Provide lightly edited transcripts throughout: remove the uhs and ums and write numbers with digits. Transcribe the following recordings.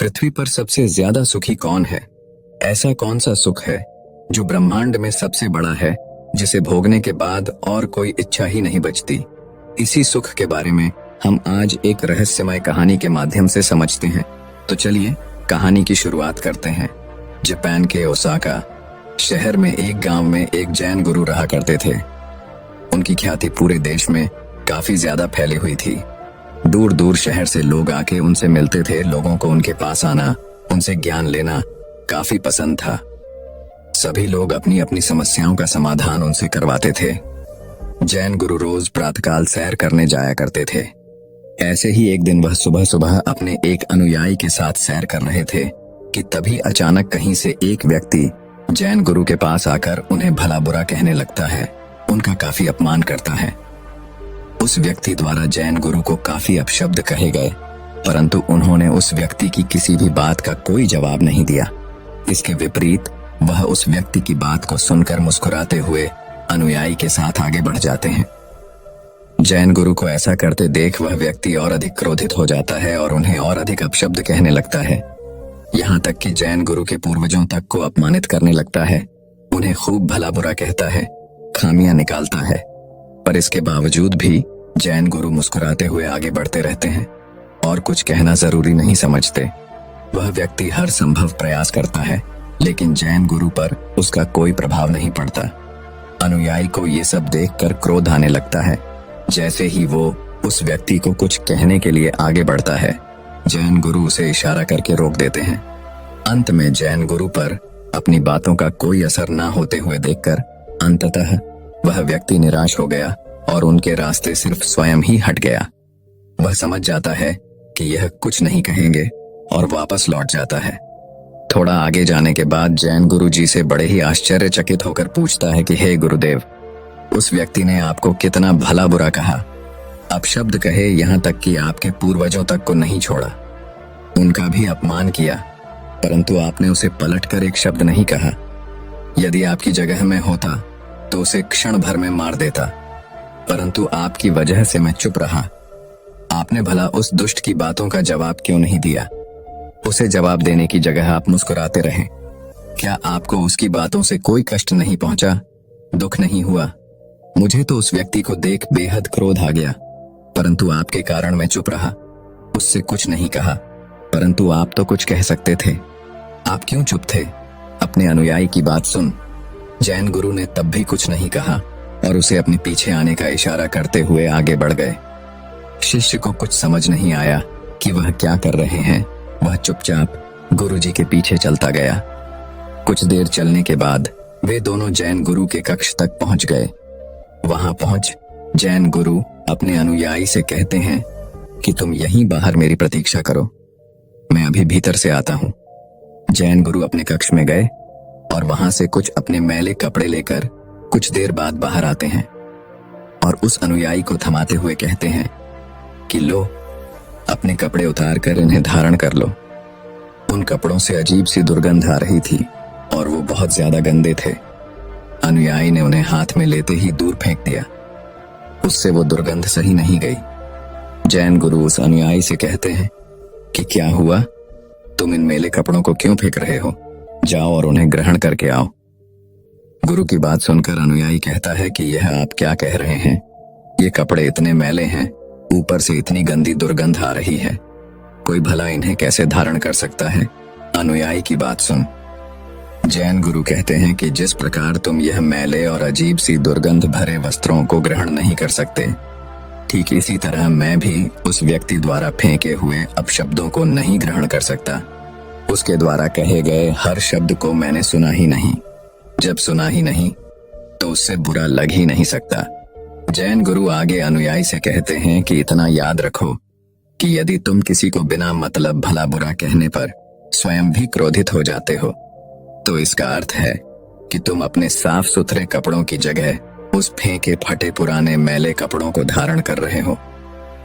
पृथ्वी पर सबसे ज्यादा सुखी कौन है? ऐसा कौन सा सुख है जो ब्रह्मांड में सबसे बड़ा है, जिसे भोगने के बाद और कोई इच्छा ही नहीं बचती? इसी सुख के बारे में हम आज एक रहस्यमय कहानी के माध्यम से समझते हैं। तो चलिए कहानी की शुरुआत करते हैं। जापान के ओसाका शहर में एक गांव में एक जैन गुरु रहा करते थे। उनकी ख्याति पूरे देश में काफी ज्यादा फैली हुई थी। दूर दूर शहर से लोग आके उनसे मिलते थे। लोगों को उनके पास आना, उनसे ज्ञान लेना काफी पसंद था। सभी लोग अपनी अपनी समस्याओं का समाधान उनसे करवाते थे। जैन गुरु रोज प्रातःकाल सैर करने जाया करते थे। ऐसे ही एक दिन वह सुबह सुबह अपने एक अनुयायी के साथ सैर कर रहे थे कि तभी अचानक कहीं से एक व्यक्ति जैन गुरु के पास आकर उन्हें भला बुरा कहने लगता है, उनका काफी अपमान करता है। उस व्यक्ति द्वारा जैन गुरु को काफी अपशब्द कहे गए, परंतु उन्होंने उस व्यक्ति की किसी भी बात का कोई जवाब नहीं दिया। इसके विपरीत वह उस व्यक्ति की बात को सुनकर मुस्कुराते हुए अनुयायी के साथ आगे बढ़ जाते हैं। जैन गुरु को ऐसा करते देख वह व्यक्ति और अधिक क्रोधित हो जाता है और उन्हें और अधिक अपशब्द कहने लगता है। यहाँ तक कि जैन गुरु के पूर्वजों तक को अपमानित करने लगता है। उन्हें खूब भला बुरा कहता है, खामियां निकालता है। पर इसके बावजूद भी जैन गुरु मुस्कुराते हुए आगे बढ़ते रहते हैं और कुछ कहना जरूरी नहीं समझते। वह व्यक्ति हर संभव प्रयास करता है, लेकिन जैन गुरु पर उसका कोई प्रभाव नहीं पड़ता। अनुयायी को ये सब देखकर क्रोध आने लगता है। जैसे ही वो उस व्यक्ति को कुछ कहने के लिए आगे बढ़ता है, जैन गुरु उसे इशारा करके रोक देते हैं। अंत में जैन गुरु पर अपनी बातों का कोई असर ना होते हुए देखकर अंततः वह व्यक्ति निराश हो गया और उनके रास्ते सिर्फ स्वयं ही हट गया। वह समझ जाता है कि यह कुछ नहीं कहेंगे और वापस लौट जाता है। थोड़ा आगे जाने के बाद जैन गुरु जी से बड़े ही आश्चर्यचकित होकर पूछता है कि हे गुरुदेव, उस व्यक्ति ने आपको कितना भला बुरा कहा, अपशब्द कहे, यहाँ तक कि आपके पूर्वजों तक को नहीं छोड़ा, उनका भी अपमान किया, परंतु आपने उसे पलटकर एक शब्द नहीं कहा। यदि आपकी जगह में होता तो उसे क्षण भर में मार देता, परंतु आपकी वजह से मैं चुप रहा। आपने भला उस दुष्ट की बातों का जवाब क्यों नहीं दिया? उसे जवाब देने की जगह आप मुस्कुराते रहे। क्या आपको उसकी बातों से कोई कष्ट नहीं पहुंचा, दुख नहीं हुआ? मुझे तो उस व्यक्ति को देख बेहद क्रोध आ गया, परंतु आपके कारण मैं चुप रहा, उससे कुछ नहीं कहा। परंतु आप तो कुछ कह सकते थे, आप क्यों चुप थे? अपने अनुयायी की बात सुन। जैन गुरु ने तब भी कुछ नहीं कहा और उसे अपने पीछे आने का इशारा करते हुए आगे बढ़ गए। शिष्य को कुछ समझ नहीं आया कि वह क्या कर रहे हैं। वह चुपचाप गुरुजी के पीछे चलता गया। कुछ देर चलने के बाद वे दोनों जैन गुरु के कक्ष तक पहुंच गए। वहां पहुंच जैन गुरु अपने अनुयायी से कहते हैं कि तुम यहीं बाहर मेरी प्रतीक्षा करो, मैं अभी भीतर से आता हूं। जैन गुरु अपने कक्ष में गए और वहां से कुछ अपने मैले कपड़े लेकर कुछ देर बाद बाहर आते हैं और उस अनुयायी को थमाते हुए कहते हैं कि लो, अपने कपड़े उतार कर इन्हें धारण कर लो। उन कपड़ों से अजीब सी दुर्गंध आ रही थी और वो बहुत ज्यादा गंदे थे। अनुयायी ने उन्हें हाथ में लेते ही दूर फेंक दिया। उससे वो दुर्गंध सही नहीं गई। जैन गुरु उस अनुयायी से कहते हैं कि क्या हुआ, तुम इन मैले कपड़ों को क्यों फेंक रहे हो? जाओ और उन्हें ग्रहण करके आओ। गुरु की बात सुनकर अनुयायी कहता है कि यह आप क्या कह रहे हैं? ये कपड़े इतने मैले हैं, ऊपर से इतनी गंदी दुर्गंध आ रही है, कोई भला इन्हें कैसे धारण कर सकता है? अनुयायी की बात सुन। जैन गुरु कहते हैं कि जिस प्रकार तुम यह मैले और अजीब सी दुर्गंध भरे वस्त्रों को ग्रहण नहीं कर सकते, ठीक इसी तरह मैं भी उस व्यक्ति द्वारा फेंके हुए अपशब्दों को नहीं ग्रहण कर सकता। उसके द्वारा कहे गए हर शब्द को मैंने सुना ही नहीं। जब सुना ही नहीं तो उससे बुरा लग ही नहीं सकता। जैन गुरु आगे अनुयायी से कहते हैं कि इतना याद रखो कि यदि तुम किसी को बिना मतलब भला बुरा कहने पर स्वयं भी क्रोधित हो जाते हो, तो इसका अर्थ है कि तुम अपने साफ सुथरे कपड़ों की जगह उस फेंके फटे पुराने मैले कपड़ों को धारण कर रहे हो।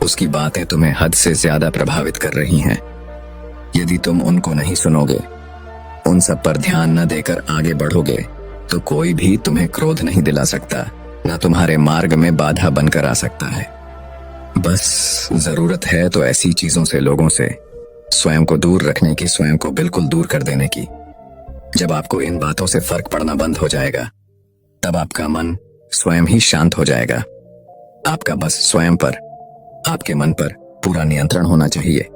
उसकी बातें तुम्हें हद से ज्यादा प्रभावित कर रही हैं। यदि तुम उनको नहीं सुनोगे, उन सब पर ध्यान न देकर आगे बढ़ोगे, तो कोई भी तुम्हें क्रोध नहीं दिला सकता, न तुम्हारे मार्ग में बाधा बनकर आ सकता है। बस जरूरत है तो ऐसी चीजों से लोगों से स्वयं को दूर रखने की, स्वयं को बिल्कुल दूर कर देने की। जब आपको इन बातों से फर्क पड़ना बंद हो जाएगा, तब आपका मन स्वयं ही शांत हो जाएगा। आपका बस स्वयं पर, आपके मन पर पूरा नियंत्रण होना चाहिए,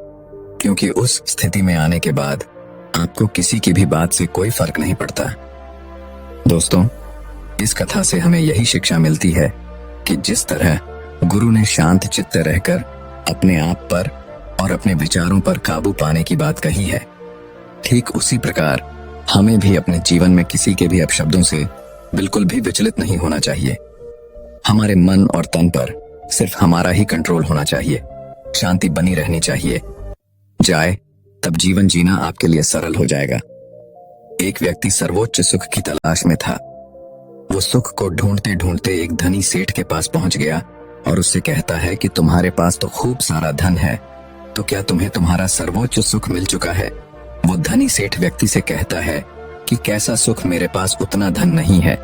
क्योंकि उस स्थिति में आने के बाद आपको किसी की भी बात से कोई फर्क नहीं पड़ता। दोस्तों, इस कथा से हमें यही शिक्षा मिलती है कि जिस तरह गुरु ने शांत चित्त रहकर अपने आप पर और अपने विचारों पर काबू पाने की बात कही है, ठीक उसी प्रकार हमें भी अपने जीवन में किसी के भी अपशब्दों से बिल्कुल भी विचलित नहीं होना चाहिए। हमारे मन और तन पर सिर्फ हमारा ही कंट्रोल होना चाहिए, शांति बनी रहनी चाहिए। जाए तब जीवन जीना आपके लिए सरल हो जाएगा। एक व्यक्ति सर्वोच्च सुख की तलाश में था। वो सुख को ढूंढते ढूंढते एक धनी सेठ के पास पहुंच गया और उससे कहता है कि तुम्हारे पास तो खूब सारा धन है, तो क्या तुम्हें तुम्हारा सर्वोच्च सुख मिल चुका है? वो धनी सेठ व्यक्ति से कहता है कि कैसा सुख, मेरे पास उतना धन नहीं है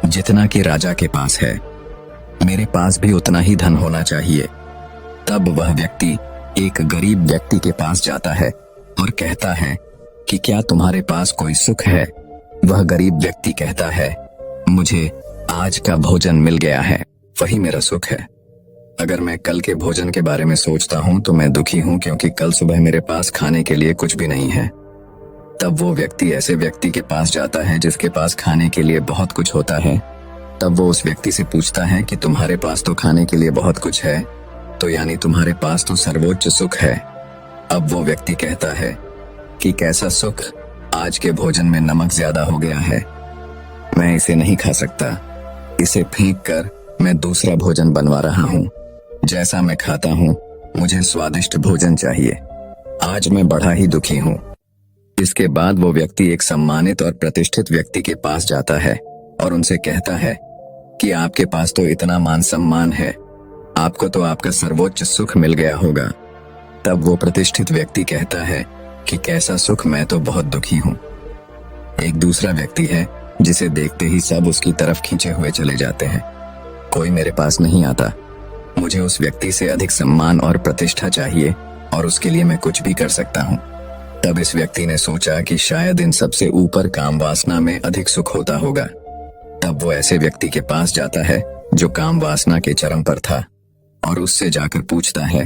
जितना कि राजा के पास है, मेरे पास भी उतना ही धन होना चाहिए। तब वह व्यक्ति एक गरीब व्यक्ति के पास जाता है और कहता है कि क्या तुम्हारे पास कोई सुख है? वह गरीब व्यक्ति कहता है, मुझे आज का भोजन मिल गया है, वही मेरा सुख है। अगर मैं कल के भोजन के बारे में सोचता हूँ तो मैं दुखी हूँ, क्योंकि कल सुबह मेरे पास खाने के लिए कुछ भी नहीं है। तब वो व्यक्ति ऐसे व्यक्ति के पास जाता है जिसके पास खाने के लिए बहुत कुछ होता है। तब वो उस व्यक्ति से पूछता है कि तुम्हारे पास तो खाने के लिए बहुत कुछ है, तो यानी तुम्हारे पास तो सर्वोच्च सुख है। अब वो व्यक्ति कहता है कि कैसा सुख, आज के भोजन में नमक ज्यादा हो गया है, मैं इसे नहीं खा सकता, इसे फेंक कर मैं दूसरा भोजन बनवा रहा हूँ। जैसा मैं खाता हूँ मुझे स्वादिष्ट भोजन चाहिए, आज मैं बड़ा ही दुखी हूँ। इसके बाद वो व्यक्ति एक सम्मानित और प्रतिष्ठित व्यक्ति के पास जाता है और उनसे कहता है कि आपके पास तो इतना मान सम्मान है, आपको तो आपका सर्वोच्च सुख मिल गया होगा। तब वो प्रतिष्ठित व्यक्ति कहता है कि कैसा सुख, मैं तो बहुत दुखी हूँ। एक दूसरा व्यक्ति है जिसे देखते ही सब उसकी तरफ खींचे हुए चले जाते हैं। कोई मेरे पास नहीं आता, मुझे उस व्यक्ति से अधिक सम्मान और प्रतिष्ठा चाहिए और उसके लिए मैं कुछ भी कर सकता हूँ। तब इस व्यक्ति ने सोचा कि शायद इन सबसे ऊपर काम वासना में अधिक सुख होता होगा। तब वो ऐसे व्यक्ति के पास जाता है जो काम वासना के चरम पर था और उससे जाकर पूछता है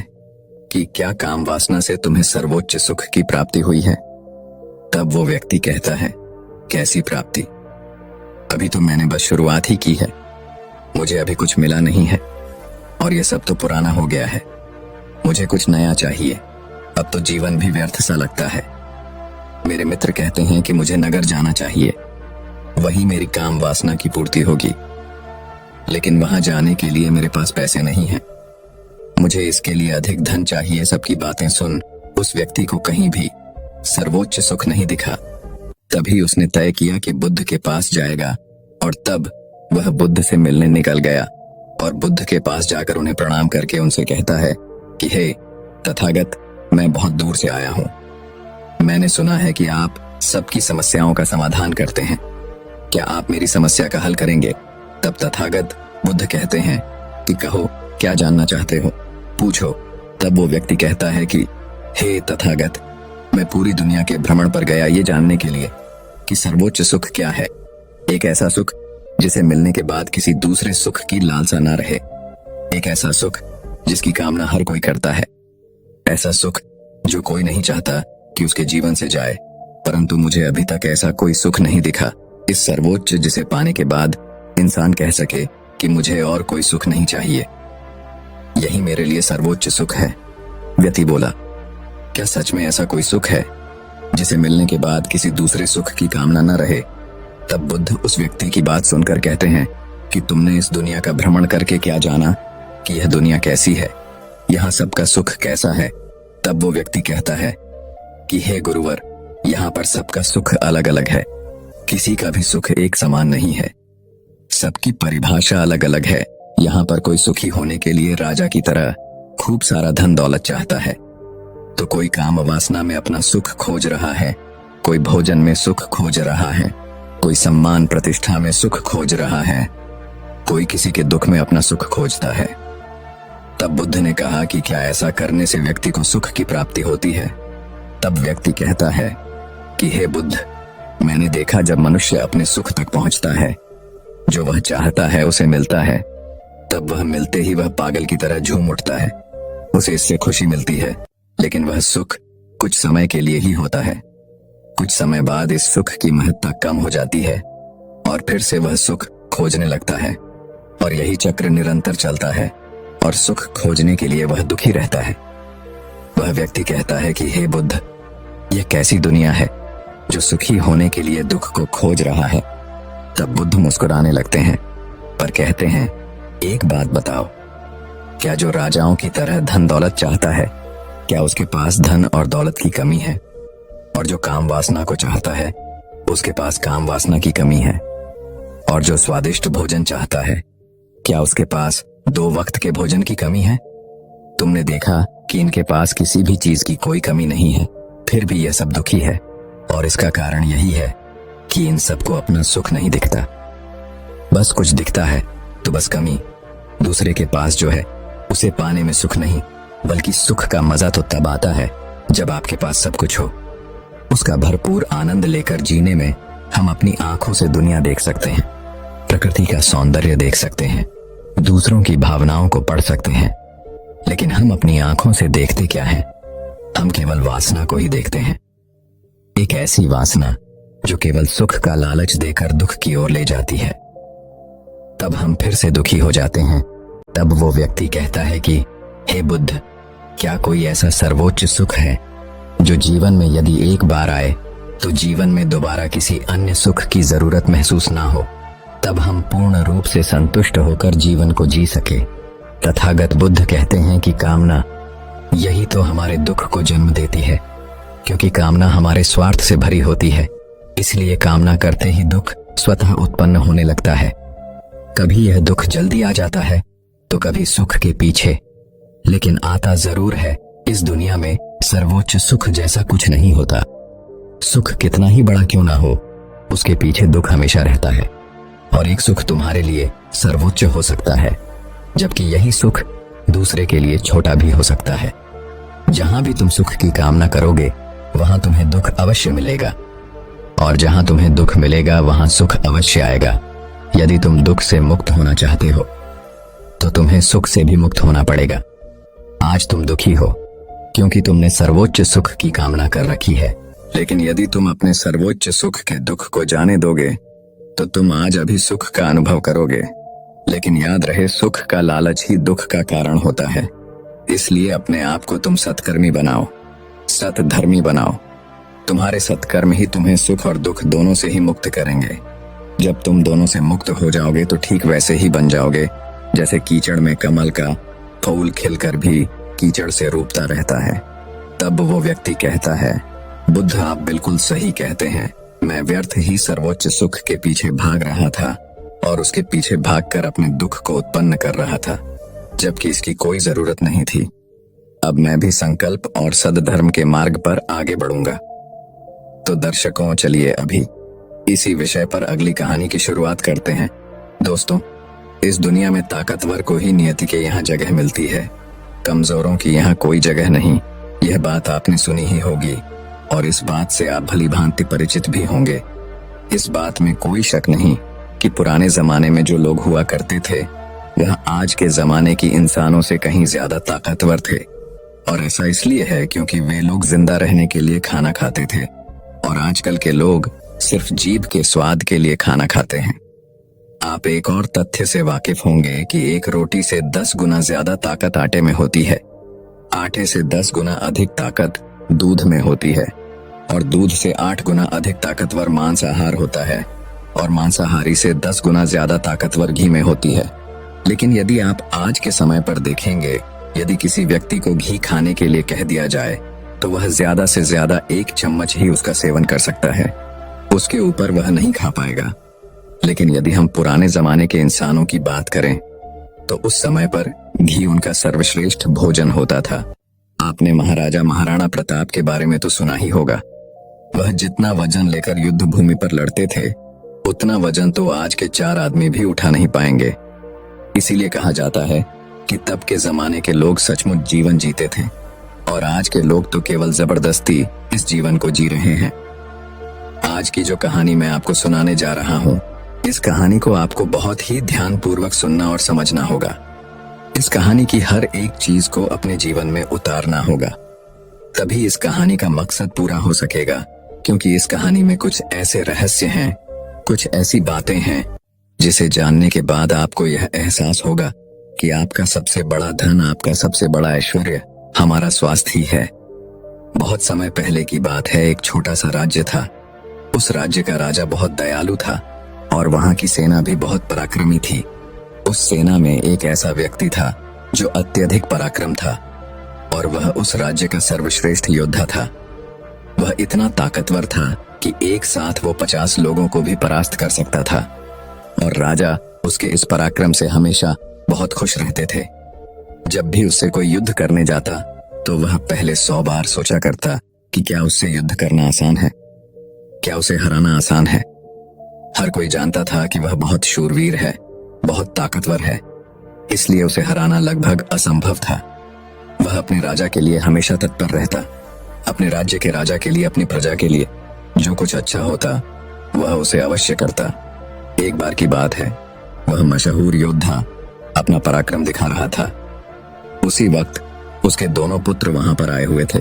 कि क्या काम वासना से तुम्हें सर्वोच्च सुख की प्राप्ति हुई है? तब वो व्यक्ति कहता है, कैसी प्राप्ति, अभी तो मैंने बस शुरुआत ही की है, मुझे अभी कुछ मिला नहीं है और ये सब तो पुराना हो गया है, मुझे कुछ नया चाहिए, अब तो जीवन भी व्यर्थ सा लगता है। मेरे मित्र कहते हैं कि मुझे नगर जाना चाहिए, वही मेरी काम वासना की पूर्ति होगी, लेकिन वहां जाने के लिए मेरे पास पैसे नहीं हैं, मुझे इसके लिए अधिक धन चाहिए। सबकी बातें सुन उस व्यक्ति को कहीं भी सर्वोच्च सुख नहीं दिखा। तभी उसने तय किया कि बुद्ध के पास जाएगा और तब वह बुद्ध से मिलने निकल गया और बुद्ध के पास जाकर उन्हें प्रणाम करके उनसे कहता है कि हे तथागत, मैं बहुत दूर से आया हूँ, मैंने सुना है कि आप सबकी समस्याओं का समाधान करते हैं, क्या आप मेरी समस्या का हल करेंगे? तब तथागत बुद्ध कहते हैं कि कहो, क्या जानना चाहते हो, पूछो। तब वो व्यक्ति कहता है कि हे तथागत, मैं पूरी दुनिया के भ्रमण पर गया ये जानने के लिए कि सर्वोच्च सुख क्या है। एक ऐसा सुख जिसे मिलने के बाद किसी दूसरे सुख की लालसा ना रहे, एक ऐसा सुख जिसकी कामना हर कोई करता है, ऐसा सुख जो कोई नहीं चाहता कि उसके जीवन से जाए, परंतु मुझे अभी तक ऐसा कोई सुख नहीं दिखा, इस सर्वोच्च जिसे पाने के बाद इंसान कह सके कि मुझे और कोई सुख नहीं चाहिए, यही मेरे लिए सर्वोच्च सुख है। व्यक्ति बोला, क्या सच में ऐसा कोई सुख है जिसे मिलने के बाद किसी दूसरे सुख की कामना न रहे? तब बुद्ध उस व्यक्ति की बात सुनकर कहते हैं कि तुमने इस दुनिया का भ्रमण करके क्या जाना कि यह दुनिया कैसी है, यहाँ सबका सुख कैसा है? तब वो व्यक्ति कहता है कि हे गुरुवर, यहाँ पर सबका सुख अलग अलग है, किसी का भी सुख एक समान नहीं है, सबकी परिभाषा अलग अलग है। यहाँ पर कोई सुखी होने के लिए राजा की तरह खूब सारा धन दौलत चाहता है, तो कोई काम वासना में अपना सुख खोज रहा है, कोई भोजन में सुख खोज रहा है, कोई सम्मान प्रतिष्ठा में सुख खोज रहा है, कोई किसी के दुख में अपना सुख खोजता है। तब बुद्ध ने कहा कि क्या ऐसा करने से व्यक्ति को सुख की प्राप्ति होती है? तब व्यक्ति कहता है कि हे बुद्ध, मैंने देखा जब मनुष्य अपने सुख तक पहुंचता है, जो वह चाहता है उसे मिलता है, तब वह मिलते ही वह पागल की तरह झूम उठता है। उसे इससे खुशी मिलती है, लेकिन वह सुख कुछ समय के लिए ही होता है। कुछ समय बाद इस सुख की महत्ता कम हो जाती है और फिर से वह सुख खोजने लगता है, और यही चक्र निरंतर चलता है, और सुख खोजने के लिए वह दुखी रहता है। वह व्यक्ति कहता है कि हे बुद्ध, यह कैसी दुनिया है जो सुखी होने के लिए दुख को खोज रहा है। तब बुद्ध मुस्कुराने लगते हैं, पर कहते हैं, एक बात बताओ, क्या जो राजाओं की तरह धन दौलत चाहता है, क्या उसके पास धन और दौलत की कमी है? और जो काम वासना को चाहता है, उसके पास काम वासना की कमी है? और जो स्वादिष्ट भोजन चाहता है, क्या उसके पास 2 वक्त के भोजन की कमी है? तुमने देखा कि इनके पास किसी भी चीज की कोई कमी नहीं है, फिर भी यह सब दुखी है, और इसका कारण यही है कि इन सबको अपना सुख नहीं दिखता। बस कुछ दिखता है तो बस कमी। दूसरे के पास जो है उसे पाने में सुख नहीं, बल्कि सुख का मजा तो तब आता है जब आपके पास सब कुछ हो। उसका भरपूर आनंद लेकर जीने में हम अपनी आंखों से दुनिया देख सकते हैं, प्रकृति का सौंदर्य देख सकते हैं, दूसरों की भावनाओं को पढ़ सकते हैं, लेकिन हम अपनी आंखों से देखते क्या हैं? हम केवल वासना को ही देखते हैं। एक ऐसी वासना जो केवल सुख का लालच देकर दुख की ओर ले जाती है। तब हम फिर से दुखी हो जाते हैं। तब वो व्यक्ति कहता है कि हे बुद्ध, क्या कोई ऐसा सर्वोच्च सुख है जो जीवन में यदि एक बार आए तो जीवन में दोबारा किसी अन्य सुख की जरूरत महसूस ना हो, तब हम पूर्ण रूप से संतुष्ट होकर जीवन को जी सके? तथागत बुद्ध कहते हैं कि कामना यही तो हमारे दुख को जन्म देती है, क्योंकि कामना हमारे स्वार्थ से भरी होती है। इसलिए कामना करते ही दुख स्वतः उत्पन्न होने लगता है। कभी यह दुख जल्दी आ जाता है तो कभी सुख के पीछे, लेकिन आता जरूर है। इस दुनिया में सर्वोच्च सुख जैसा कुछ नहीं होता। सुख कितना ही बड़ा क्यों ना हो, उसके पीछे दुख हमेशा रहता है। और एक सुख तुम्हारे लिए सर्वोच्च हो सकता है, जबकि यही सुख दूसरे के लिए छोटा भी हो सकता है। जहां भी तुम सुख की कामना करोगे वहां तुम्हें दुख अवश्य मिलेगा, और जहां तुम्हें दुख मिलेगा वहां सुख अवश्य आएगा। यदि तुम दुख से मुक्त होना चाहते हो तो तुम्हें सुख से भी मुक्त होना पड़ेगा। आज तुम दुखी हो क्योंकि तुमने सर्वोच्च सुख की कामना कर रखी है, लेकिन यदि तुम अपने सर्वोच्च सुख के दुख को जाने दोगे तो तुम आज अभी सुख का अनुभव करोगे। लेकिन याद रहे, सुख का लालच ही दुख का कारण होता है। इसलिए अपने आप को तुम सत्कर्मी बनाओ, सतधर्मी बनाओ। तुम्हारे सत्कर्म ही तुम्हें सुख और दुख दोनों से ही मुक्त करेंगे। जब तुम दोनों से मुक्त हो जाओगे तो ठीक वैसे ही बन जाओगे जैसे कीचड़ में कमल का फूल खिलकर भी कीचड़ से रूपता रहता है। तब वो व्यक्ति कहता है, बुद्ध आप बिल्कुल सही कहते हैं। मैं व्यर्थ ही सर्वोच्च सुख के पीछे भाग रहा था और उसके पीछे भागकर अपने दुख को उत्पन्न कर रहा था, जबकि इसकी कोई जरूरत नहीं थी। अब मैं भी संकल्प और सद्धर्म के मार्ग पर आगे बढ़ूंगा। तो दर्शकों, चलिए अभी इसी विषय पर अगली कहानी की शुरुआत करते हैं। दोस्तों, इस दुनिया में ताकतवर को ही नियति के यहाँ जगह मिलती है, कमजोरों की यहाँ कोई जगह नहीं। यह बात आपने सुनी ही होगी और इस बात से आप भली भांति परिचित भी होंगे। इस बात में कोई शक नहीं कि पुराने जमाने में जो लोग हुआ करते थे वह आज के जमाने की इंसानों से कहीं ज्यादा ताकतवर थे। और ऐसा इसलिए है क्योंकि वे लोग जिंदा रहने के लिए खाना खाते थे और आजकल के लोग सिर्फ जीभ के स्वाद के लिए खाना खाते हैं। आप एक और तथ्य से वाकिफ होंगे कि एक रोटी से 10 गुना ज्यादा ताकत आटे में होती है, आटे से 10 गुना अधिक ताकत दूध में होती है, और दूध से 8 गुना अधिक ताकतवर मांसाहार होता है, और मांसाहारी से 10 गुना ज्यादा ताकतवर घी में होती है। लेकिन यदि आप आज के समय पर देखेंगे, यदि किसी व्यक्ति को घी खाने के लिए कह दिया जाए तो वह ज्यादा से ज्यादा 1 चम्मच ही उसका सेवन कर सकता है, उसके ऊपर वह नहीं खा पाएगा। लेकिन यदि हम पुराने जमाने के इंसानों की बात करें तो उस समय पर घी उनका सर्वश्रेष्ठ भोजन होता था। आपने महाराजा महाराणा प्रताप के बारे में तो सुना ही होगा। वह जितना वजन लेकर युद्ध भूमि पर लड़ते थे उतना वजन तो आज के 4 आदमी भी उठा नहीं पाएंगे। इसीलिए कहा जाता है कि तब के जमाने के लोग सचमुच जीवन जीते थे और आज के लोग तो केवल जबरदस्ती इस जीवन को जी रहे हैं। आज की जो कहानी मैं आपको सुनाने जा रहा हूँ, इस कहानी को आपको बहुत ही ध्यानपूर्वक सुनना और समझना होगा। इस कहानी की हर एक चीज को अपने जीवन में उतारना होगा, तभी इस कहानी का मकसद पूरा हो सकेगा। क्योंकि इस कहानी में कुछ ऐसे रहस्य हैं, कुछ ऐसी बातें हैं जिसे जानने के बाद आपको यह एहसास होगा कि आपका सबसे बड़ा धन, आपका सबसे बड़ा ऐश्वर्य हमारा स्वास्थ्य ही है। बहुत समय पहले की बात है, एक छोटा सा राज्य था। उस राज्य का राजा बहुत दयालु था और वहां की सेना भी बहुत पराक्रमी थी। उस सेना में एक ऐसा व्यक्ति था जो अत्यधिक पराक्रम था और वह उस राज्य का सर्वश्रेष्ठ योद्धा था। वह इतना ताकतवर था कि एक साथ वो 50 लोगों को भी परास्त कर सकता था और राजा उसके इस पराक्रम से हमेशा बहुत खुश रहते थे। जब भी उससे कोई युद्ध करने जाता तो वह पहले 100 बार सोचा करता कि क्या उससे युद्ध करना आसान है, क्या उसे हराना आसान है। हर कोई जानता था कि वह बहुत शूरवीर है, बहुत ताकतवर है, इसलिए उसे हराना लगभग असंभव था। वह अपने राजा के लिए हमेशा तत्पर रहता, अपने राज्य के राजा के लिए, अपनी प्रजा के लिए जो कुछ अच्छा होता वह उसे अवश्य करता। एक बार की बात है, वह मशहूर योद्धा अपना पराक्रम दिखा रहा था। उसी वक्त उसके दोनों पुत्र वहां पर आए हुए थे।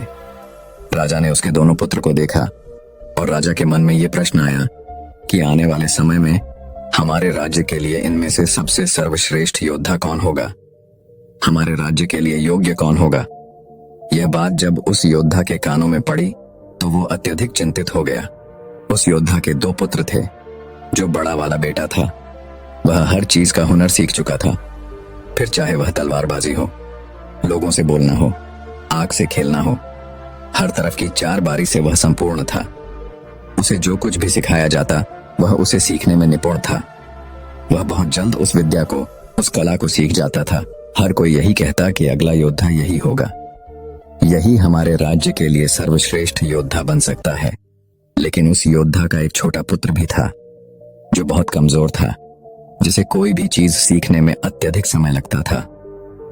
राजा ने उसके दोनों पुत्र को देखा और राजा के मन में यह प्रश्न आया कि आने वाले समय में हमारे राज्य के लिए इनमें से सबसे सर्वश्रेष्ठ योद्धा कौन होगा, हमारे राज्य के लिए योग्य कौन होगा। यह बात जब उस योद्धा के कानों में पड़ी तो वो अत्यधिक चिंतित हो गया। उस योद्धा के 2 पुत्र थे। जो बड़ा वाला बेटा था वह हर चीज का हुनर सीख चुका था, फिर चाहे वह तलवारबाजी हो, लोगों से बोलना हो, आग से खेलना हो, हर तरफ की 4 बारी से वह संपूर्ण था। उसे जो कुछ भी सिखाया जाता वह उसे सीखने में निपुण था। वह बहुत जल्द उस विद्या को, उस कला को सीख जाता था। हर कोई यही कहता कि अगला योद्धा यही होगा, यही हमारे राज्य के लिए सर्वश्रेष्ठ योद्धा बन सकता है। लेकिन उस योद्धा का एक छोटा पुत्र भी था जो बहुत कमजोर था, जिसे कोई भी चीज सीखने में अत्यधिक समय लगता था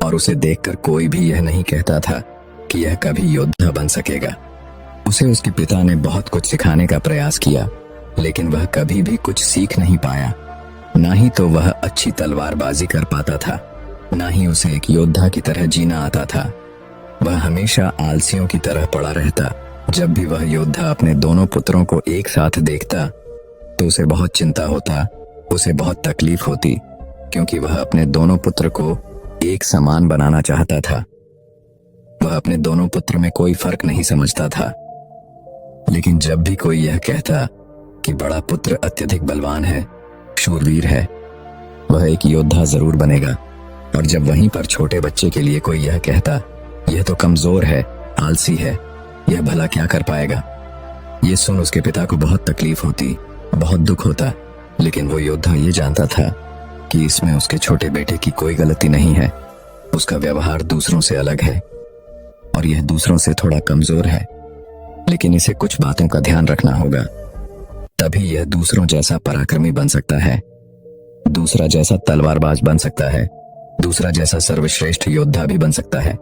और उसे देखकर कोई भी यह नहीं कहता था कि यह कभी योद्धा बन सकेगा। उसे उसके पिता ने बहुत कुछ सिखाने का प्रयास किया, लेकिन वह कभी भी कुछ सीख नहीं पाया। ना ही तो वह अच्छी तलवारबाजी कर पाता था, ना ही उसे एक योद्धा की तरह जीना आता था। वह हमेशा आलसियों की तरह पड़ा रहता। जब भी वह योद्धा अपने दोनों पुत्रों को एक साथ देखता तो उसे बहुत चिंता होता, उसे बहुत तकलीफ होती, क्योंकि वह अपने दोनों पुत्र को एक समान बनाना चाहता था। वह अपने दोनों पुत्र में कोई फर्क नहीं समझता था। लेकिन जब भी कोई यह कहता कि बड़ा पुत्र अत्यधिक बलवान है, शूरवीर है, वह एक योद्धा जरूर बनेगा, और जब वहीं पर छोटे बच्चे के लिए कोई यह कहता यह तो कमजोर है, आलसी है, यह भला क्या कर पाएगा, ये सुन उसके पिता को बहुत तकलीफ होती, बहुत दुख होता। लेकिन वो योद्धा ये जानता था कि इसमें उसके छोटे बेटे की कोई गलती नहीं है। उसका व्यवहार दूसरों से अलग है और यह दूसरों से थोड़ा कमजोर है, लेकिन इसे कुछ बातों का ध्यान रखना होगा, तभी यह दूसरों जैसा पराक्रमी बन सकता है, दूसरा जैसा तलवारबाज बन सकता है, दूसरा जैसा सर्वश्रेष्ठ योद्धा भी बन सकता है।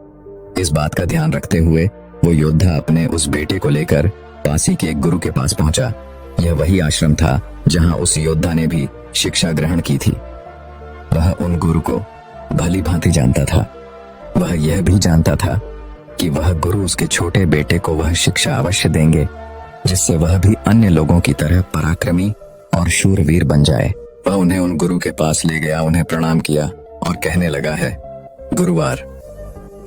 इस बात का ध्यान रखते हुए वो योद्धा अपने उस बेटे को लेकर पास ही के एक गुरु के पास पहुंचा। यह वही आश्रम था जहां उस योद्धा ने भी शिक्षा ग्रहण की थी। वह उन गुरु को भली भांति जानता था। वह यह भी जानता था कि वह गुरु उसके छोटे बेटे को वह शिक्षा अवश्य देंगे जिससे वह भी अन्य लोगों की तरह पराक्रमी और शूरवीर बन जाए। वह उन्हें उन गुरु के पास ले गया, उन्हें प्रणाम किया और कहने लगा है, गुरुवार,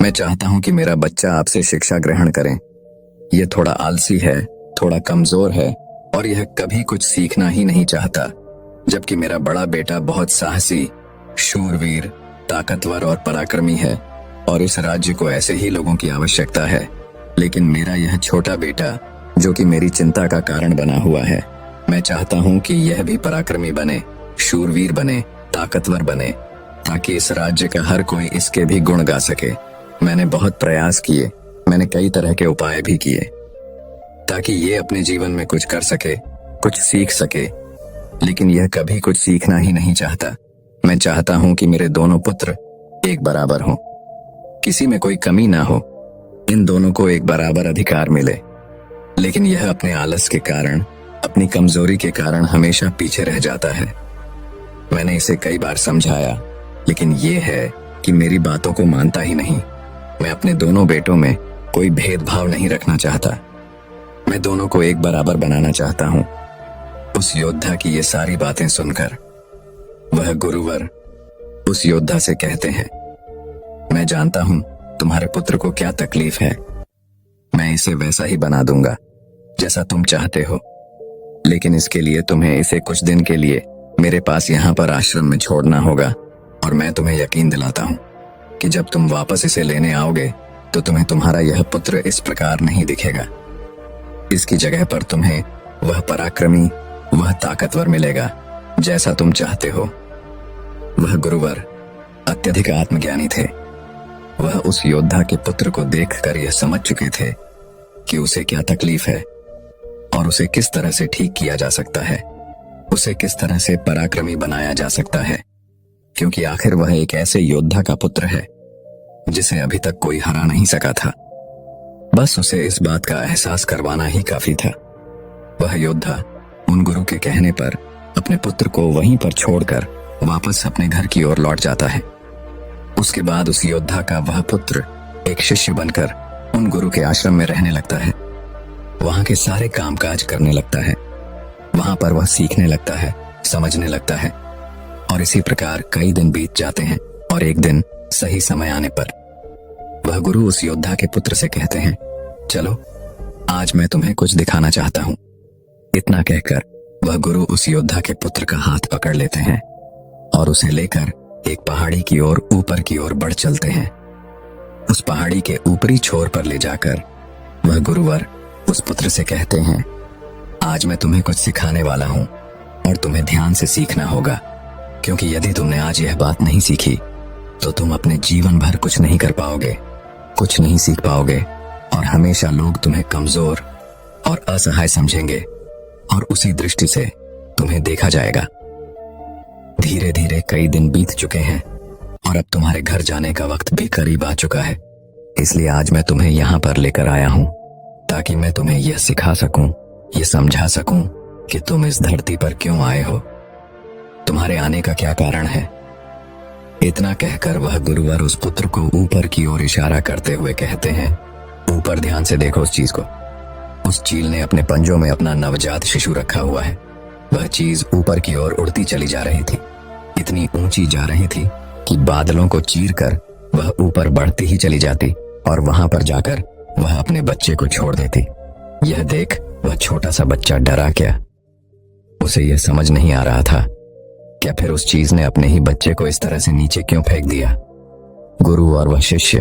मैं चाहता हूं कि मेरा बच्चा आपसे शिक्षा ग्रहण करे। यह थोड़ा आलसी है, थोड़ा कमजोर है और यह कभी कुछ सीखना ही नहीं चाहता, जबकि मेरा बड़ा बेटा बहुत साहसी, शूरवीर, ताकतवर और पराक्रमी है और इस राज्य को ऐसे ही लोगों की आवश्यकता है। लेकिन मेरा यह छोटा बेटा, जो कि मेरी चिंता का कारण बना हुआ है, मैं चाहता हूं कि यह भी पराक्रमी बने, शूरवीर बने, ताकतवर बने, ताकि इस राज्य का हर कोई इसके भी गुण गा सके। मैंने बहुत प्रयास किए, मैंने कई तरह के उपाय भी किए ताकि ये अपने जीवन में कुछ कर सके, कुछ सीख सके, लेकिन यह कभी कुछ सीखना ही नहीं चाहता। मैं चाहता हूं कि मेरे दोनों पुत्र एक बराबर हों, किसी में कोई कमी ना हो, इन दोनों को एक बराबर अधिकार मिले। लेकिन यह अपने आलस के कारण, अपनी कमजोरी के कारण हमेशा पीछे रह जाता है। मैंने इसे कई बार समझाया, लेकिन यह है कि मेरी बातों को मानता ही नहीं। मैं अपने दोनों बेटों में कोई भेदभाव नहीं रखना चाहता। मैं दोनों को एक बराबर बनाना चाहता हूं। उस योद्धा की ये सारी बातें सुनकर वह गुरुवर उस योद्धा से कहते हैं, मैं जानता हूं तुम्हारे पुत्र को क्या तकलीफ है। मैं इसे वैसा ही बना दूंगा जैसा तुम चाहते हो, लेकिन इसके लिए तुम्हें इसे कुछ दिन के लिए मेरे पास यहाँ पर आश्रम में छोड़ना होगा। और मैं तुम्हें यकीन दिलाता हूं कि जब तुम वापस इसे लेने आओगे तो तुम्हें तुम्हारा यह पुत्र इस प्रकार नहीं दिखेगा। इसकी जगह पर तुम्हें वह पराक्रमी, वह ताकतवर मिलेगा जैसा तुम चाहते हो। वह गुरुवर अत्यधिक आत्मज्ञानी थे। वह उस योद्धा के पुत्र को देखकर यह समझ चुके थे कि उसे क्या तकलीफ है और उसे किस तरह से ठीक किया जा सकता है, उसे किस तरह से पराक्रमी बनाया जा सकता है, क्योंकि आखिर वह एक ऐसे योद्धा का पुत्र है जिसे अभी तक कोई हरा नहीं सका था। बस उसे इस बात का एहसास करवाना ही काफी था। वह योद्धा उन गुरु के कहने पर अपने पुत्र को वहीं पर छोड़कर वापस अपने घर की ओर लौट जाता है। उसके बाद उस योद्धा का वह पुत्र एक शिष्य बनकर उन गुरु के आश्रम में रहने लगता है। वहां के सारे कामकाज करने लगता है। वहां पर वह सीखने लगता है, समझने लगता है। और इसी प्रकार कई दिन बीत जाते हैं और एक दिन सही समय आने पर वह गुरु उस योद्धा के पुत्र से कहते हैं, चलो आज मैं तुम्हें कुछ दिखाना चाहता हूं। इतना कहकर वह गुरु उस योद्धा के पुत्र का हाथ पकड़ लेते हैं और उसे लेकर एक पहाड़ी की ओर ऊपर की ओर बढ़ चलते हैं। उस पहाड़ी के ऊपरी छोर पर ले जाकर वह गुरुवर उस पुत्र से कहते हैं, आज मैं तुम्हें कुछ सिखाने वाला हूं और तुम्हें ध्यान से सीखना होगा, क्योंकि यदि तुमने आज यह बात नहीं सीखी तो तुम अपने जीवन भर कुछ नहीं कर पाओगे, कुछ नहीं सीख पाओगे और हमेशा लोग तुम्हें कमजोर और असहाय समझेंगे और उसी दृष्टि से तुम्हें देखा जाएगा। धीरे धीरे कई दिन बीत चुके हैं और अब तुम्हारे घर जाने का वक्त भी करीब आ चुका है। इसलिए आज मैं तुम्हें यहाँ पर लेकर आया हूँ ताकि मैं तुम्हें यह सिखा सकूं, यह समझा सकूं कि तुम इस धरती पर क्यों आए हो, तुम्हारे आने का क्या कारण है। इतना कहकर वह गुरुवर उस पुत्र को ऊपर की ओर इशारा करते हुए कहते हैं, ऊपर ध्यान से देखो उस चीज को। उस चील ने अपने पंजों में अपना नवजात शिशु रखा हुआ है। वह चीज ऊपर की ओर उड़ती चली जा रही थी, इतनी ऊंची जा रही थी कि बादलों को चीरकर वह ऊपर बढ़ती ही चली जाती और वहां पर जाकर वह अपने बच्चे को छोड़ देती। यह देख वह छोटा सा बच्चा डरा गया। उसे यह समझ नहीं आ रहा था क्या फिर उस चीज ने अपने ही बच्चे को इस तरह से नीचे क्यों फेंक दिया। गुरु और वह शिष्य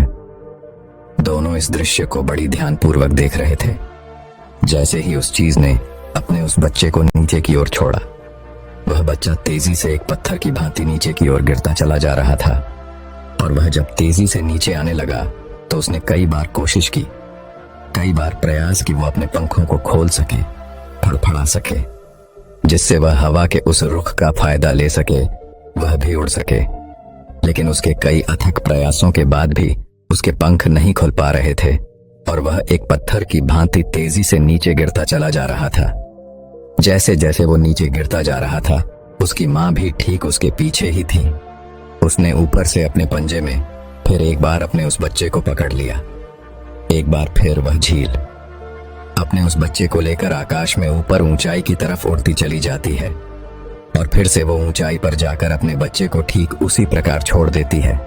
दोनों इस दृश्य को बड़ी ध्यानपूर्वक देख रहे थे। जैसे ही उस चीज ने अपने उस बच्चे को नीचे की ओर छोड़ा, वह बच्चा तेजी से एक पत्थर की भांति नीचे की ओर गिरता चला जा रहा था। और वह जब तेजी से नीचे आने लगा तो उसने कई बार कोशिश की, कई बार प्रयास कि वो अपने पंखों को खोल सके, फड़फड़ा सके, जिससे वह हवा के उस रुख का फायदा ले सके, वह भी उड़ सके। लेकिन उसके कई अथक प्रयासों के बाद भी उसके पंख नहीं खुल पा रहे थे और वह एक पत्थर की भांति तेजी से नीचे गिरता चला जा रहा था। जैसे जैसे वो नीचे गिरता जा रहा था, उसकी माँ भी ठीक उसके पीछे ही थी। उसने ऊपर से अपने पंजे में फिर एक बार अपने उस बच्चे को पकड़ लिया। एक बार फिर वह झील अपने उस बच्चे को लेकर आकाश में ऊपर ऊंचाई की तरफ उड़ती चली जाती है और फिर से वो ऊंचाई पर जाकर अपने बच्चे को ठीक उसी प्रकार छोड़ देती है।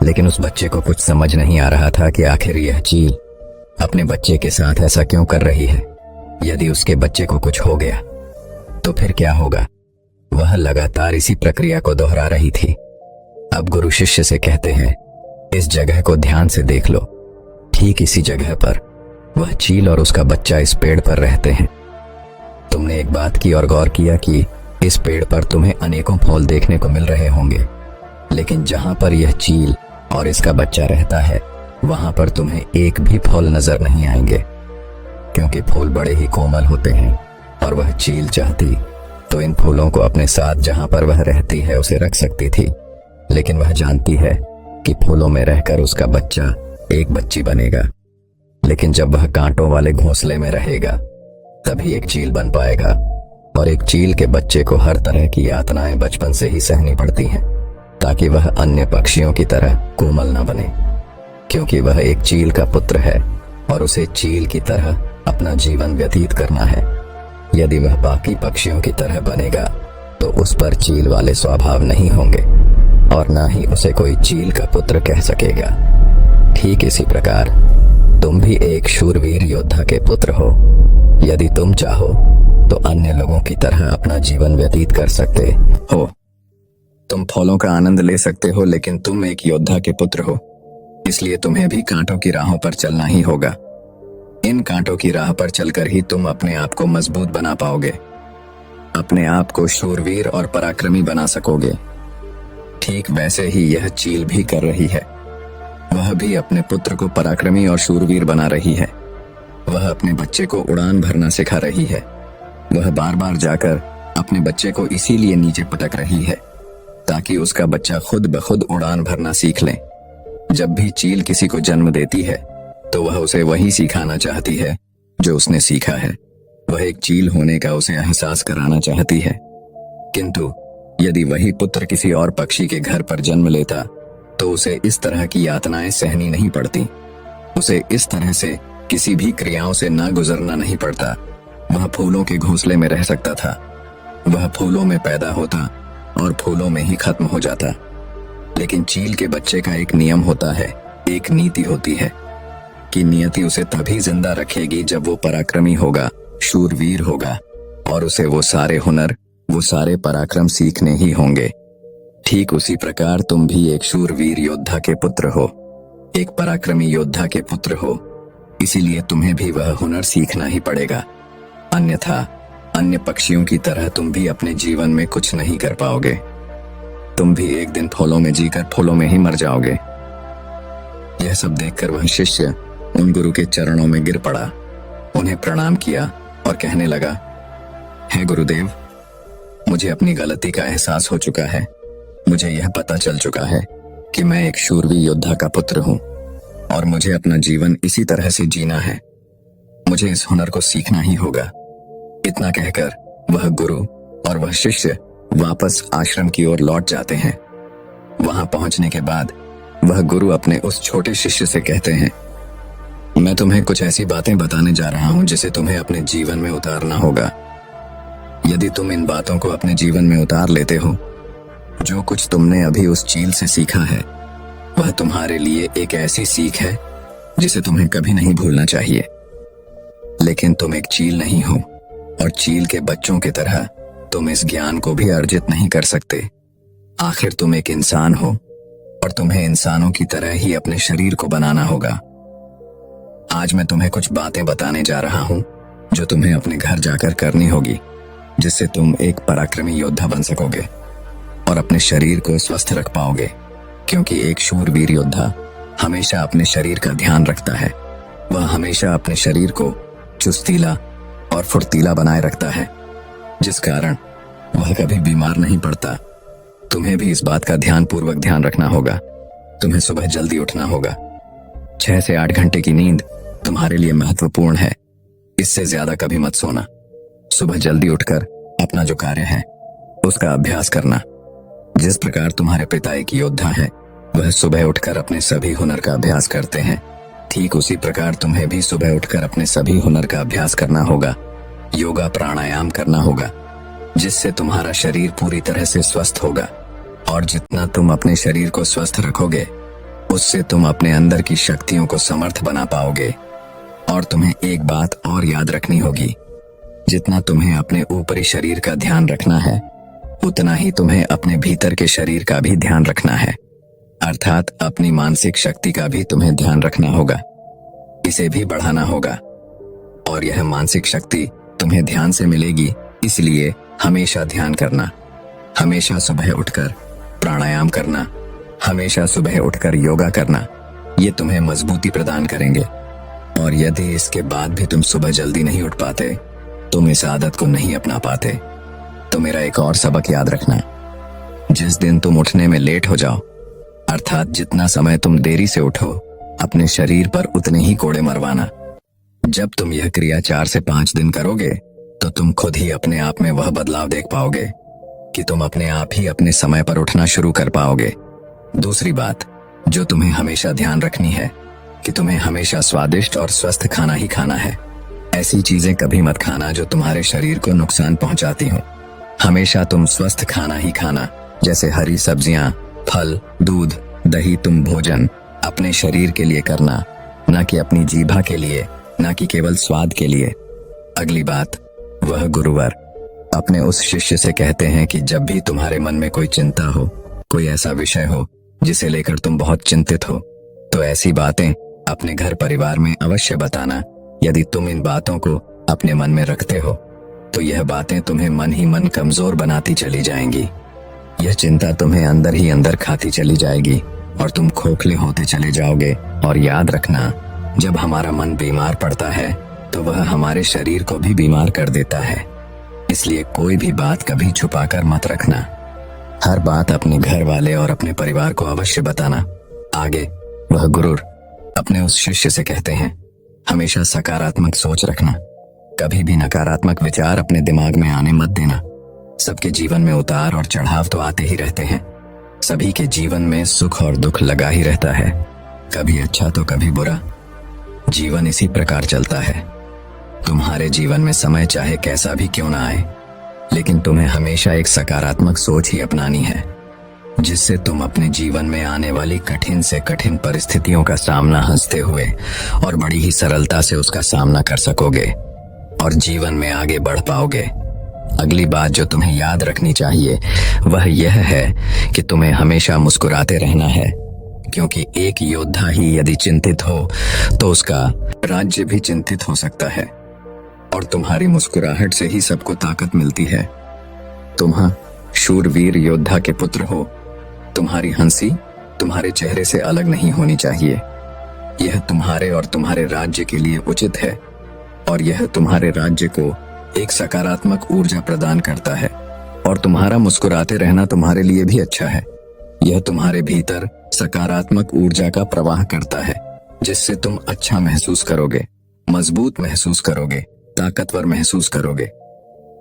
लेकिन उस बच्चे को कुछ समझ नहीं आ रहा था कि आखिर यह चील अपने बच्चे के साथ ऐसा क्यों कर रही है। यदि उसके बच्चे को कुछ हो गया तो फिर क्या होगा। वह लगातार इसी प्रक्रिया को दोहरा रही थी। अब गुरु शिष्य से कहते हैं, इस जगह को ध्यान से देख लो। ठीक इसी जगह पर वह चील और उसका बच्चा इस पेड़ पर रहते हैं। तुमने एक बात की और गौर किया कि इस पेड़ पर तुम्हें अनेकों फूल देखने को मिल रहे होंगे, लेकिन जहां पर यह चील और इसका बच्चा रहता है वहां पर तुम्हें एक भी फूल नजर नहीं आएंगे, क्योंकि फूल बड़े ही कोमल होते हैं और वह चील चाहती तो इन फूलों को अपने साथ जहां पर वह रहती है उसे रख सकती थी। लेकिन वह जानती है कि फूलों में रहकर उसका बच्चा एक बच्ची बनेगा लेकिन जब वह कांटों वाले घोंसले में रहेगा तभी एक चील बन पाएगा। और एक चील के बच्चे को हर तरह की यातनाएं बचपन से ही सहनी पड़ती हैं ताकि वह अन्य पक्षियों की तरह कोमल न बने, क्योंकि वह एक चील का पुत्र है और उसे चील की तरह अपना जीवन व्यतीत करना है। यदि वह बाकी पक्षियों की तरह बनेगा तो उस पर चील वाले स्वभाव नहीं होंगे और न ही उसे कोई चील का पुत्र कह सकेगा। ठीक इसी प्रकार तुम भी एक शूरवीर योद्धा के पुत्र हो। यदि तुम चाहो तो अन्य लोगों की तरह अपना जीवन व्यतीत कर सकते हो। तुम फलों का आनंद ले सकते हो, लेकिन तुम एक योद्धा के पुत्र हो, इसलिए तुम्हें भी कांटों की राहों पर चलना ही होगा। इन कांटों की राह पर चलकर ही तुम अपने आप को मजबूत बना पाओगे, अपने आप को शूरवीर और पराक्रमी बना सकोगे। ठीक वैसे ही यह चील भी कर रही है। वह भी अपने पुत्र को पराक्रमी और शूरवीर बना रही है। वह अपने बच्चे को उड़ान भरना सिखा रही है। वह बार बार जाकर अपने बच्चे को इसीलिए नीचे पटक रही है ताकि उसका बच्चा खुद ब खुद उड़ान भरना सीख ले। जब भी चील किसी को जन्म देती है तो वह उसे वही सिखाना चाहती है जो उसने सीखा है। वह एक चील होने का उसे एहसास कराना चाहती है। किंतु यदि वही पुत्र किसी और पक्षी के घर पर जन्म लेता तो उसे इस तरह की यातनाएं सहनी नहीं पड़ती। उसे इस तरह से किसी भी क्रियाओं से ना गुजरना नहीं पड़ता। वह फूलों के घोंसले में रह सकता था। वह फूलों में पैदा होता और फूलों में ही खत्म हो जाता। लेकिन चील के बच्चे का एक नियम होता है, एक नीति होती है कि नियति उसे तभी जिंदा रखेगी जब वो पराक्रमी होगा, शूरवीर होगा और उसे वो सारे हुनर, वो सारे पराक्रम सीखने ही होंगे। ठीक उसी प्रकार तुम भी एक शूरवीर योद्धा के पुत्र हो, एक पराक्रमी योद्धा के पुत्र हो, इसीलिए तुम्हें भी वह हुनर सीखना ही पड़ेगा। अन्यथा अन्य पक्षियों की तरह तुम भी अपने जीवन में कुछ नहीं कर पाओगे। तुम भी एक दिन फूलों में जीकर फूलों में ही मर जाओगे। यह सब देखकर वह शिष्य उन गुरु के चरणों में गिर पड़ा, उन्हें प्रणाम किया और कहने लगा, हे गुरुदेव, मुझे अपनी गलती का एहसास हो चुका है। मुझे यह पता चल चुका है कि मैं एक शूरवीर योद्धा का पुत्र हूं और मुझे अपना जीवन इसी तरह से जीना है। मुझे इस हुनर को सीखना ही होगा। इतना कहकर वह गुरु और वह शिष्य वापस आश्रम की ओर लौट जाते हैं। वहां पहुंचने के बाद वह गुरु अपने उस छोटे शिष्य से कहते हैं, मैं तुम्हें कुछ ऐसी बातें बताने जा रहा हूं जिसे तुम्हें अपने जीवन में उतारना होगा। यदि तुम इन बातों को अपने जीवन में उतार लेते हो, जो कुछ तुमने अभी उस चील से सीखा है वह तुम्हारे लिए एक ऐसी सीख है जिसे तुम्हें कभी नहीं भूलना चाहिए। लेकिन तुम एक चील नहीं हो और चील के बच्चों की तरह तुम इस ज्ञान को भी अर्जित नहीं कर सकते। आखिर तुम एक इंसान हो और तुम्हें इंसानों की तरह ही अपने शरीर को बनाना होगा। आज मैं तुम्हें कुछ बातें बताने जा रहा हूं जो तुम्हें अपने घर जाकर करनी होगी, जिससे तुम एक पराक्रमी योद्धा बन सकोगे और अपने शरीर को स्वस्थ रख पाओगे, क्योंकि एक शूरवीर योद्धा हमेशा अपने शरीर का ध्यान रखता है। वह हमेशा अपने शरीर को चुस्तीला और फुर्तीला बनाए रखता है, जिस कारण वह कभी बीमार नहीं पड़ता। तुम्हें भी इस बात का ध्यानपूर्वक ध्यान रखना होगा। तुम्हें सुबह जल्दी उठना होगा। 6 से 8 घंटे की नींद तुम्हारे लिए महत्वपूर्ण है। इससे ज्यादा कभी मत सोना। सुबह जल्दी उठकर अपना जो कार्य है उसका अभ्यास करना। जिस प्रकार तुम्हारे पिता एक योद्धा है, वह सुबह उठकर अपने सभी हुनर का अभ्यास करते हैं, ठीक उसी प्रकार तुम्हें भी सुबह उठकर अपने सभी हुनर का अभ्यास करना होगा। योगा प्राणायाम करना होगा, जिससे तुम्हारा शरीर पूरी तरह से स्वस्थ होगा। और जितना तुम अपने शरीर को स्वस्थ रखोगे, उससे तुम अपने अंदर की शक्तियों को समर्थ बना पाओगे। और तुम्हें एक बात और याद रखनी होगी, जितना तुम्हें अपने ऊपरी शरीर का ध्यान रखना है, उतना ही तुम्हें अपने भीतर के शरीर का भी ध्यान रखना है, अर्थात अपनी मानसिक शक्ति का भी तुम्हें ध्यान रखना होगा। इसे भी बढ़ाना होगा। और यह मानसिक शक्ति तुम्हें ध्यान से मिलेगी, इसलिए हमेशा ध्यान करना, हमेशा सुबह उठकर प्राणायाम करना, हमेशा सुबह उठकर योगा करना, ये तुम्हें मजबूती प्रदान करेंगे। और यदि इसके बाद भी तुम सुबह जल्दी नहीं उठ पाते, तुम इस आदत को नहीं अपना पाते, तो मेरा एक और सबक याद रखना। जिस दिन तुम उठने में लेट हो जाओ, अर्थात जितना समय तुम देरी से उठो, अपने शरीर पर उतने ही कोड़े मरवाना। जब तुम यह क्रिया 4 से 5 दिन करोगे तो तुम खुद ही अपने आप में वह बदलाव देख पाओगे कि तुम अपने आप ही अपने समय पर उठना शुरू कर पाओगे। दूसरी बात जो तुम्हें हमेशा ध्यान रखनी है कि तुम्हें हमेशा स्वादिष्ट और स्वस्थ खाना ही खाना है। ऐसी चीजें कभी मत खाना जो तुम्हारे शरीर को नुकसान पहुंचाती हो। हमेशा तुम स्वस्थ खाना ही खाना, जैसे हरी सब्जियां, फल, दूध, दही। तुम भोजन अपने शरीर के लिए करना, न कि अपनी जीभा के लिए, न कि केवल स्वाद के लिए। अगली बात, वह गुरुवर अपने उस शिष्य से कहते हैं कि जब भी तुम्हारे मन में कोई चिंता हो, कोई ऐसा विषय हो जिसे लेकर तुम बहुत चिंतित हो, तो ऐसी बातें अपने घर परिवार में अवश्य बताना। यदि तुम इन बातों को अपने मन में रखते हो तो यह बातें तुम्हें मन ही मन कमजोर बनाती चली जाएंगी। यह चिंता तुम्हें अंदर ही अंदर खाती चली जाएगी और तुम खोखले होते चले जाओगे। और याद रखना, जब हमारा मन बीमार पड़ता है तो वह हमारे शरीर को भी बीमार कर देता है। इसलिए कोई भी बात कभी छुपाकर मत रखना। हर बात अपने घर वाले और अपने परिवार को अवश्य बताना। आगे वह गुरुर अपने उस शिष्य से कहते हैं, हमेशा सकारात्मक सोच रखना। कभी भी नकारात्मक विचार अपने दिमाग में आने मत देना। सबके जीवन में उतार और चढ़ाव तो आते ही रहते हैं। सभी के जीवन में सुख और दुख लगा ही रहता है, कभी अच्छा तो कभी बुरा। जीवन इसी प्रकार चलता है। तुम्हारे जीवन में समय चाहे कैसा भी क्यों ना आए, लेकिन तुम्हें हमेशा एक सकारात्मक सोच ही अपनानी है, जिससे तुम अपने जीवन में आने वाली कठिन से कठिन परिस्थितियों का सामना हंसते हुए और बड़ी ही सरलता से उसका सामना कर सकोगे और जीवन में आगे बढ़ पाओगे। अगली बात जो तुम्हें याद रखनी चाहिए वह यह है कि तुम्हें हमेशा मुस्कुराते रहना है, क्योंकि एक योद्धा ही यदि चिंतित हो तो उसका राज्य भी चिंतित हो सकता है। और तुम्हारी मुस्कुराहट से ही सबको ताकत मिलती है। तुम शूरवीर योद्धा के पुत्र हो। तुम्हारी हंसी तुम्हारे चेहरे से अलग नहीं होनी चाहिए। यह तुम्हारे और तुम्हारे राज्य के लिए उचित है और यह तुम्हारे राज्य को एक सकारात्मक ऊर्जा प्रदान करता है। और तुम्हारा मुस्कुराते रहना तुम्हारे लिए भी अच्छा है। यह तुम्हारे भीतर सकारात्मक ऊर्जा का प्रवाह करता है, जिससे तुम अच्छा महसूस करोगे, मजबूत महसूस करोगे, ताकतवर महसूस करोगे।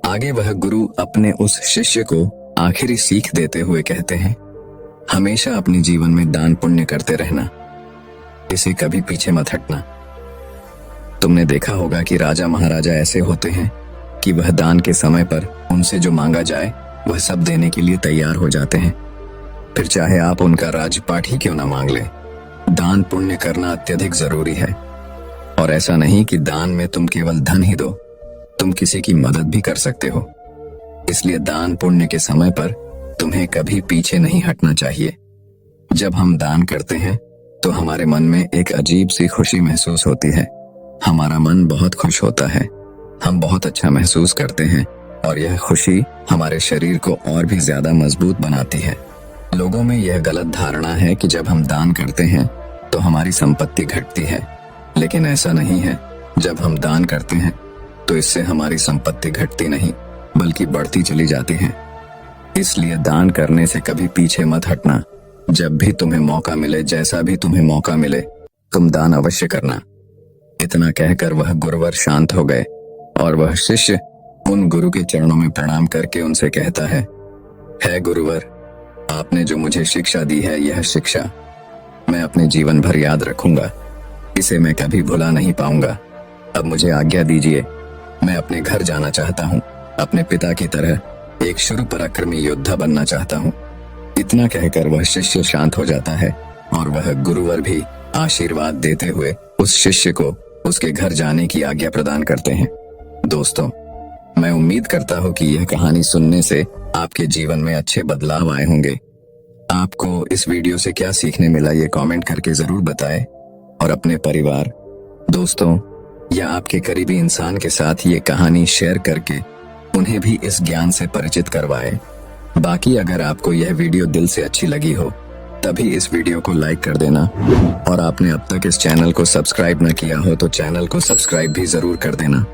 आगे वह गुरु अपने उस शिष्य को आखिरी सीख देते हुए कहते हैं, हमेशा अपने जीवन में दान पुण्य करते रहना, इसे कभी पीछे मत हटना। तुमने देखा होगा कि राजा महाराजा ऐसे होते हैं कि वह दान के समय पर उनसे जो मांगा जाए वह सब देने के लिए तैयार हो जाते हैं, फिर चाहे आप उनका राजपाट ही क्यों ना मांग ले। दान पुण्य करना अत्यधिक जरूरी है। और ऐसा नहीं कि दान में तुम केवल धन ही दो, तुम किसी की मदद भी कर सकते हो। इसलिए दान पुण्य के समय पर तुम्हें कभी पीछे नहीं हटना चाहिए। जब हम दान करते हैं तो हमारे मन में एक अजीब सी खुशी महसूस होती है। हमारा मन बहुत खुश होता है, हम बहुत अच्छा महसूस करते हैं और यह खुशी हमारे शरीर को और भी ज्यादा मजबूत बनाती है। लोगों में यह गलत धारणा है कि जब हम दान करते हैं तो हमारी संपत्ति घटती है, लेकिन ऐसा नहीं है। जब हम दान करते हैं तो इससे हमारी संपत्ति घटती नहीं बल्कि बढ़ती चली जाती है। इसलिए दान करने से कभी पीछे मत हटना। जब भी तुम्हें मौका मिले, जैसा भी तुम्हें मौका मिले, तुम दान अवश्य करना। इतना कहकर वह गुरुवर शांत हो गए और वह शिष्य उन गुरु के चरणों में प्रणाम करके उनसे कहता है गुरुवर, आपने जो मुझे शिक्षा दी है, यह शिक्षा मैं अपने जीवन भर याद रखूंगा। इसे मैं कभी भुला नहीं पाऊंगा। अब मुझे आज्ञा दीजिए, मैं अपने घर जाना चाहता हूँ। अपने पिता की तरह एक शूर पराक्रमी योद्धा बनना चाहता हूँ। इतना कहकर वह शिष्य शांत हो जाता है और वह गुरुवर भी आशीर्वाद देते हुए उस शिष्य को उसके घर जाने की आज्ञा प्रदान करते हैं। दोस्तों, मैं उम्मीद करता हूँ कि यह कहानी सुनने से आपके जीवन में अच्छे बदलाव आए होंगे। आपको इस वीडियो से क्या सीखने मिला, ये कमेंट करके जरूर बताएं और अपने परिवार, दोस्तों या आपके करीबी इंसान के साथ ये कहानी शेयर करके उन्हें भी इस ज्ञान से परिचित करवाएं। बाकी अगर आपको यह वीडियो दिल से अच्छी लगी हो तभी इस वीडियो को लाइक कर देना और आपने अब तक इस चैनल को सब्सक्राइब न किया हो तो चैनल को सब्सक्राइब भी जरूर कर देना।